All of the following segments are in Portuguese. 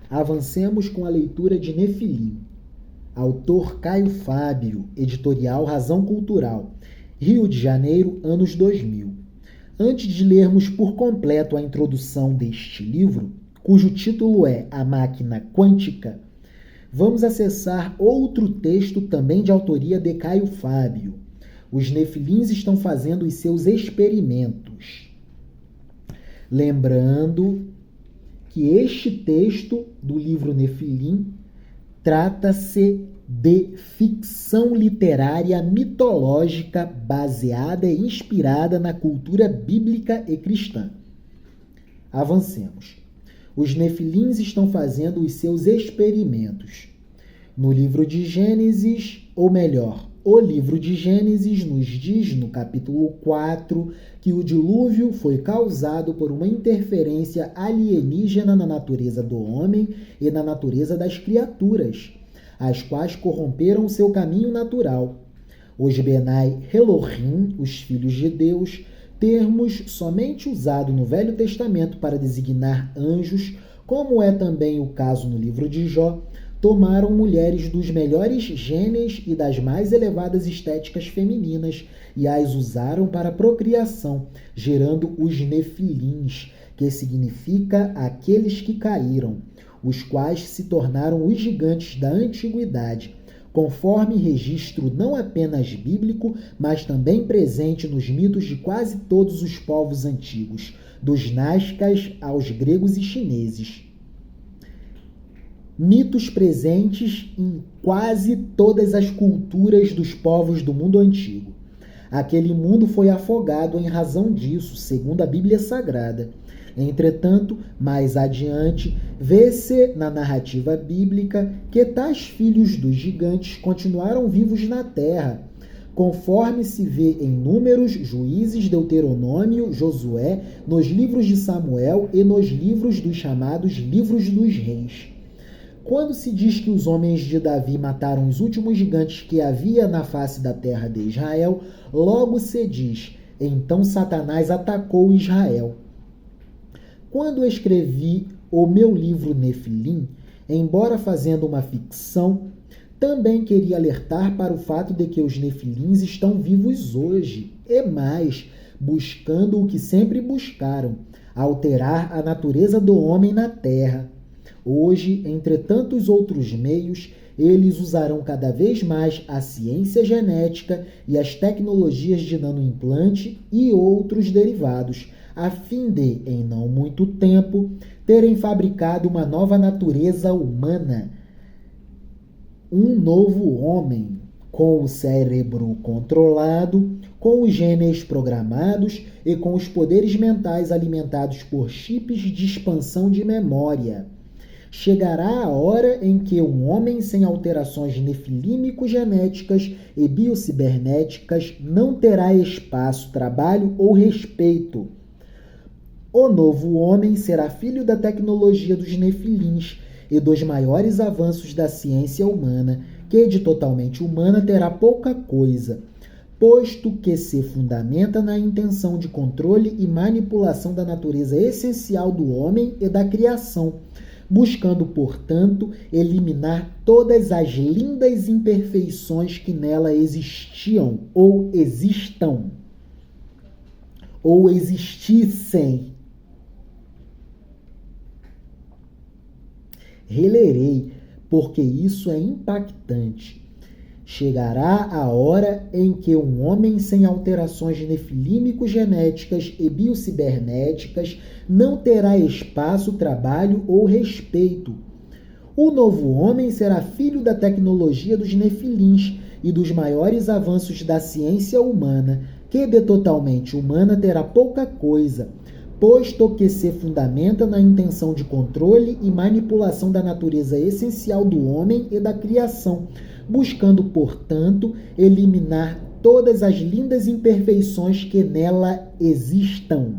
Avancemos com a leitura de Nefilim. Autor Caio Fábio, editorial Razão Cultural, Rio de Janeiro, anos 2000. Antes de lermos por completo a introdução deste livro, cujo título é A Máquina Quântica, vamos acessar outro texto também de autoria de Caio Fábio. Os Nefilins estão fazendo os seus experimentos. Lembrando que este texto do livro Nefilim trata-se de ficção literária mitológica baseada e inspirada na cultura bíblica e cristã. Avancemos. Os Nefilins estão fazendo os seus experimentos. No livro de Gênesis, ou melhor, o livro de Gênesis nos diz, no capítulo 4, que o dilúvio foi causado por uma interferência alienígena na natureza do homem e na natureza das criaturas, as quais corromperam seu caminho natural. Os Benai Elohim, os filhos de Deus, termos somente usado no Velho Testamento para designar anjos, como é também o caso no livro de Jó, tomaram mulheres dos melhores genes e das mais elevadas estéticas femininas e as usaram para procriação, gerando os Nefilins, que significa aqueles que caíram, os quais se tornaram os gigantes da antiguidade, conforme registro não apenas bíblico, mas também presente nos mitos de quase todos os povos antigos, dos Nazcas aos gregos e chineses. Mitos presentes em quase todas as culturas dos povos do mundo antigo. Aquele mundo foi afogado em razão disso, segundo a Bíblia Sagrada. Entretanto, mais adiante, vê-se na narrativa bíblica que tais filhos dos gigantes continuaram vivos na terra, conforme se vê em Números, Juízes, Deuteronômio, Josué, nos livros de Samuel e nos livros dos chamados Livros dos Reis. Quando se diz que os homens de Davi mataram os últimos gigantes que havia na face da terra de Israel, logo se diz, então Satanás atacou Israel. Quando escrevi o meu livro Nefilim, embora fazendo uma ficção, também queria alertar para o fato de que os Nefilins estão vivos hoje, e mais, buscando o que sempre buscaram, alterar a natureza do homem na terra. Hoje, entre tantos outros meios, eles usarão cada vez mais a ciência genética e as tecnologias de nanoimplante e outros derivados, a fim de, em não muito tempo, terem fabricado uma nova natureza humana, um novo homem, com o cérebro controlado, com os genes programados e com os poderes mentais alimentados por chips de expansão de memória. Chegará a hora em que um homem sem alterações nefilímico-genéticas e biocibernéticas não terá espaço, trabalho ou respeito. O novo homem será filho da tecnologia dos Nefilins e dos maiores avanços da ciência humana, que de totalmente humana terá pouca coisa, posto que se fundamenta na intenção de controle e manipulação da natureza essencial do homem e da criação, buscando, portanto, eliminar todas as lindas imperfeições que nela existiam ou existam, ou existissem. Relerei, porque isso é impactante. Chegará a hora em que um homem sem alterações nefilímico-genéticas e biocibernéticas não terá espaço, trabalho ou respeito. O novo homem será filho da tecnologia dos Nefilins e dos maiores avanços da ciência humana, que de totalmente humana terá pouca coisa, posto que se fundamenta na intenção de controle e manipulação da natureza essencial do homem e da criação, buscando, portanto, eliminar todas as lindas imperfeições que nela existam.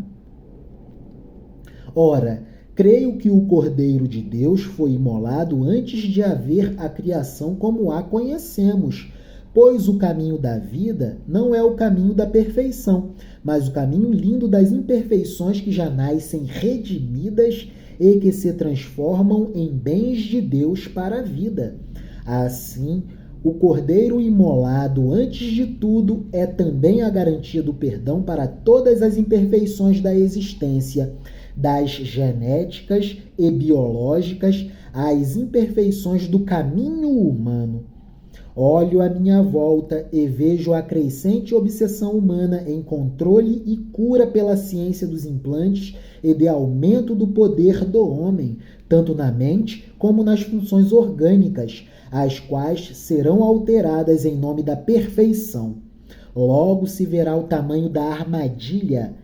Ora, creio que o Cordeiro de Deus foi imolado antes de haver a criação como a conhecemos, pois o caminho da vida não é o caminho da perfeição, mas o caminho lindo das imperfeições que já nascem redimidas e que se transformam em bens de Deus para a vida. Assim, o cordeiro imolado, antes de tudo, é também a garantia do perdão para todas as imperfeições da existência, das genéticas e biológicas às imperfeições do caminho humano. Olho à minha volta e vejo a crescente obsessão humana em controle e cura pela ciência dos implantes e de aumento do poder do homem, tanto na mente como nas funções orgânicas, as quais serão alteradas em nome da perfeição. Logo se verá o tamanho da armadilha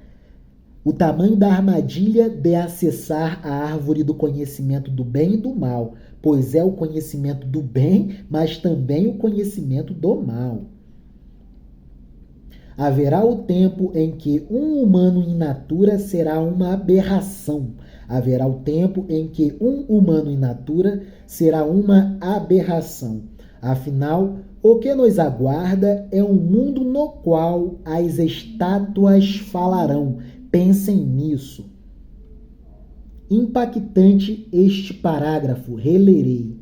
de acessar a árvore do conhecimento do bem e do mal, pois é o conhecimento do bem, mas também o conhecimento do mal. Haverá o tempo em que um humano in natura será uma aberração. Haverá o tempo em que um humano in natura será uma aberração. Afinal, o que nos aguarda é um mundo no qual as estátuas falarão. Pensem nisso. Impactante este parágrafo, relerei.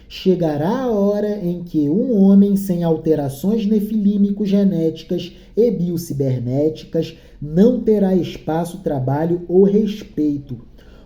Chegará a hora em que um homem sem alterações nefilímico-genéticas e biocibernéticas não terá espaço, trabalho ou respeito.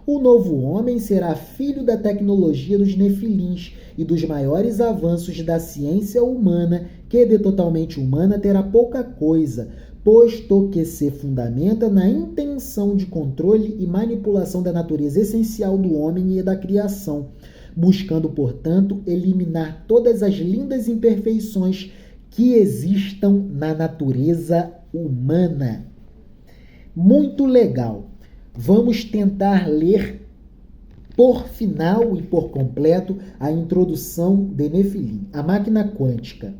O novo homem será filho da tecnologia dos nefilins e dos maiores avanços da ciência humana, que de totalmente humana terá pouca coisa, posto que se fundamenta na intenção de controle e manipulação da natureza essencial do homem e da criação, buscando, portanto, eliminar todas as lindas imperfeições que existam na natureza humana. Muito legal. Vamos tentar ler por final e por completo a introdução de Nefilim, a máquina quântica.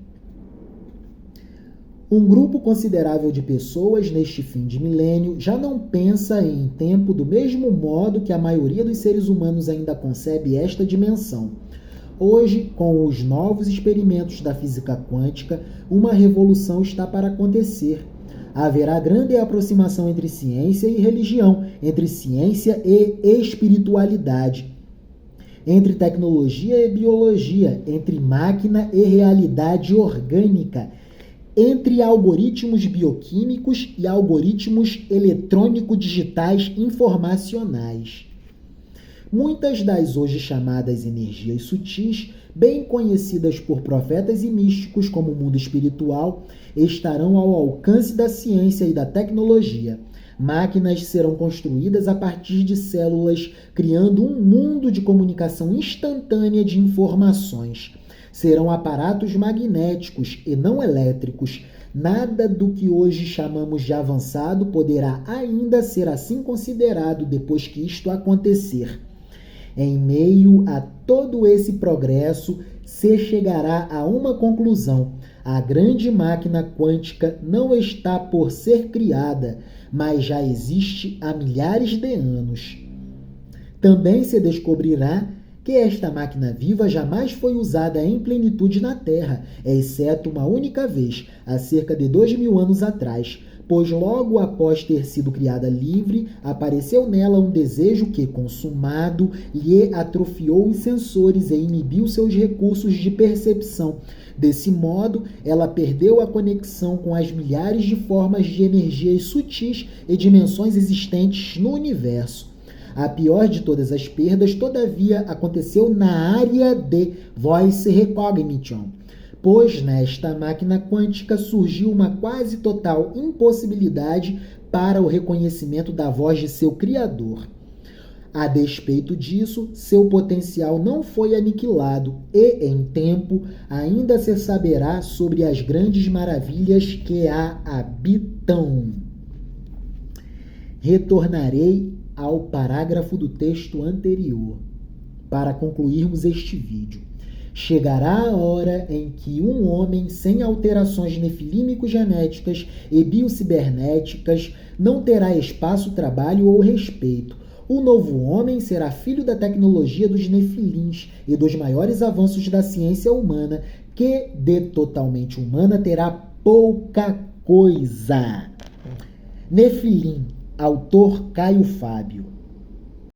Um grupo considerável de pessoas neste fim de milênio já não pensa em tempo do mesmo modo que a maioria dos seres humanos ainda concebe esta dimensão. Hoje, com os novos experimentos da física quântica, uma revolução está para acontecer. Haverá grande aproximação entre ciência e religião, entre ciência e espiritualidade, entre tecnologia e biologia, entre máquina e realidade orgânica, entre algoritmos bioquímicos e algoritmos eletrônico-digitais informacionais. Muitas das hoje chamadas energias sutis, bem conhecidas por profetas e místicos como o mundo espiritual, estarão ao alcance da ciência e da tecnologia. Máquinas serão construídas a partir de células, criando um mundo de comunicação instantânea de informações. Serão aparatos magnéticos e não elétricos. Nada do que hoje chamamos de avançado poderá ainda ser assim considerado depois que isto acontecer. Em meio a todo esse progresso, se chegará a uma conclusão. A grande máquina quântica não está por ser criada, mas já existe há milhares de anos. Também se descobrirá que esta máquina viva jamais foi usada em plenitude na Terra, exceto uma única vez, há cerca de 2000 anos atrás, pois logo após ter sido criada livre, apareceu nela um desejo que, consumado, lhe atrofiou os sensores e inibiu seus recursos de percepção. Desse modo, ela perdeu a conexão com as milhares de formas de energias sutis e dimensões existentes no universo. A pior de todas as perdas, todavia, aconteceu na área de voice recognition, pois nesta máquina quântica surgiu uma quase total impossibilidade para o reconhecimento da voz de seu criador. A despeito disso, seu potencial não foi aniquilado e, em tempo, ainda se saberá sobre as grandes maravilhas que a habitam. Retornarei ao parágrafo do texto anterior para concluirmos este vídeo. Chegará a hora em que um homem sem alterações nefilímico-genéticas e biocibernéticas não terá espaço, trabalho ou respeito. O novo homem será filho da tecnologia dos nefilins e dos maiores avanços da ciência humana, que de totalmente humana terá pouca coisa. Nefilim, autor Caio Fábio.